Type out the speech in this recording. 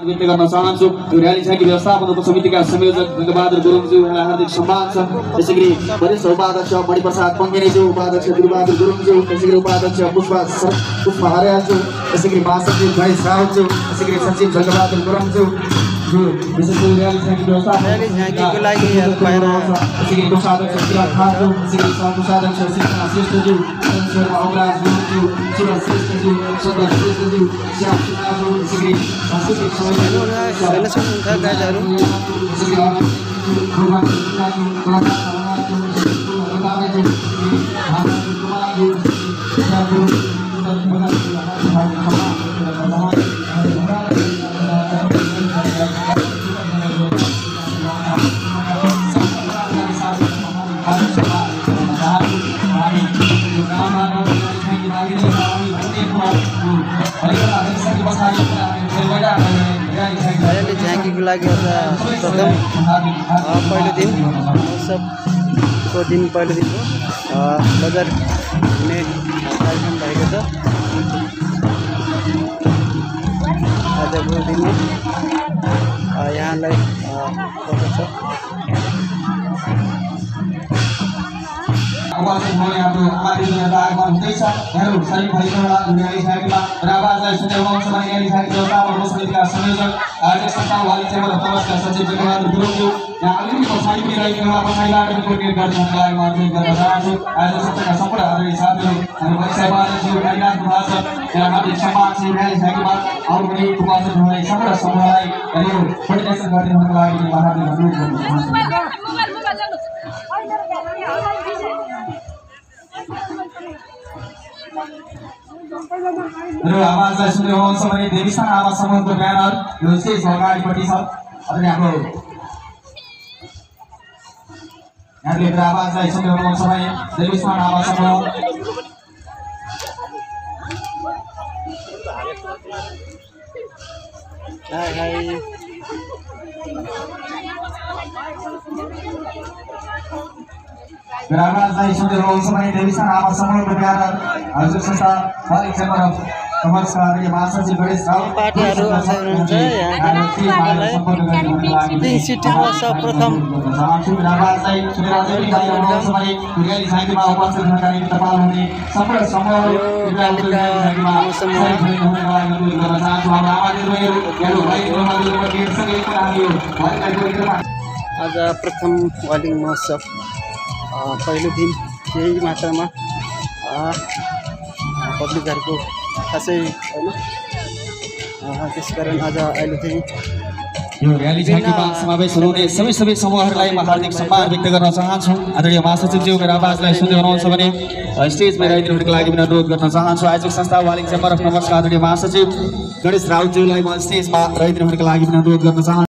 व्यक्त गर्न चाहन्छु। यो र्याली झाँकी व्यवस्थापन उपसमितिका संयोजक गङ्गबहादुर गुरुङज्यूलाई हार्दिक सम्मान छ। त्यसैगरी वरिष्ठ उपाध्यक्ष मणिप्रसाद पङ्गेनीज्यू, उपाध्यक्ष गुरुबहादुर गुरुङज्यू, त्यसैगरी उपाध्यक्ष पुष्पा अर्यालज्यू, त्यसैगरी महासचिव भाइ रावतज्यू, त्यसैगरी सचिव जङ्गबहादुर गुरुङज्यू विशेष गरी र्याली झाँकी व्यवस्थापनको लागि त्यसैगरी कोषाध्यक्ष किरण खानज्यू, त्यसैगरी सहकोषाध्यक्ष श्रीकृष्ण श्रेष्ठज्यू, शर्मा अवराज गुरुङज्यू, सुरज श्रेष्ठज्यू, सन्दर श्रेष्ठज्यू, श्याम सिन्हाज्यू, त्यसैगरी सांस्कृतिक झाँकीको लागि प्रथम पहिलो दिन उत्सवको दिन पहिलो दिन हो बजार हुने कार्यक्रम भएको छ। आजको दिनमा यहाँलाई स्वागत छ। उपस्थित हुने हाम्रो आमाले आगमन हुँदैछ। यहाँहरू सबै भाइबन्धुमा र्याली झाँकीमा र आवाजलाई सुन्दै हुनुहुन्छ भने र्याली झाँकी व्यवस्थापन उपसमितिका संयोजक अध्यक्ष संस्था वाली चेम्बर अफ कमर्सका सचिव जङ्गबहादुर गुरुङज्यू यहाँ अलिकति पछाडि पुगिरहेको पछाडिबाट रिपोर्ट गरिदिनको लागि म अनुरोध गर्न चाहन्छु। आयोजक संस्थाका सम्पूर्ण आदरणीय साथीहरू हाम्रो परिचयवादज्यू गरिराख्नु भएको छ। यहाँ हार्दिक सम्मान छ। र्याली झाँकीमा अरू पनि उपस्थित हुने सम्पूर्ण समूहलाई यो कोर्डिनेसन गरिदिनको लागि म हार्दिक अनुरोध गर्न चाहन्छु। र आवाजलाई सुन्दै हुनुहुन्छ भने देवीस्थान आवास समूहको ब्यानर यो स्टेज अगाडिपट्टि छ। अनि हाम्रो यहाँले आवाजलाई सुन्दै हुनुहुन्छ भने देवीस्थान आवास समूह आवाजलाई सुन्दै हुनुहुन्छ भने देवीस्थान आवास समूहको ब्यानर हजुर संस्था वाली चेम्बर अफ कमर्सका आदरणीय महासचिव गणेश रावत पार्टीहरू हुनुहुन्छ। यहाँ सिटीको सर्वप्रथम आवाजलाई सुनेर र्याली झाँकीमा उपस्थित हुनका निम्ति तपाईँ हुने सम्पूर्ण आज प्रथम वालिङ महोत्सव पहिलो दिन केही मात्रामा पब्लिकहरूको खासै होइन, त्यसकारण आज अहिले चाहिँ यो र्याली झाँकीमा समावेश हुनुहुने सबै समूहहरूलाई म हार्दिक सम्मान व्यक्त गर्न चाहन्छु। आदरणीय महासचिवज्यू मेरो आवाजलाई सुन्दै हुनुहुन्छ भने स्टेजमा रहिदिनुको लागि म अनुरोध गर्न चाहन्छु। आयोजक संस्था वालिङ चेम्बर अफ कमर्सका आदरणीय महासचिव गणेश रावतज्यूलाई म स्टेजमा रहिदिनुको लागि अनुरोध गर्न चाहन्छु।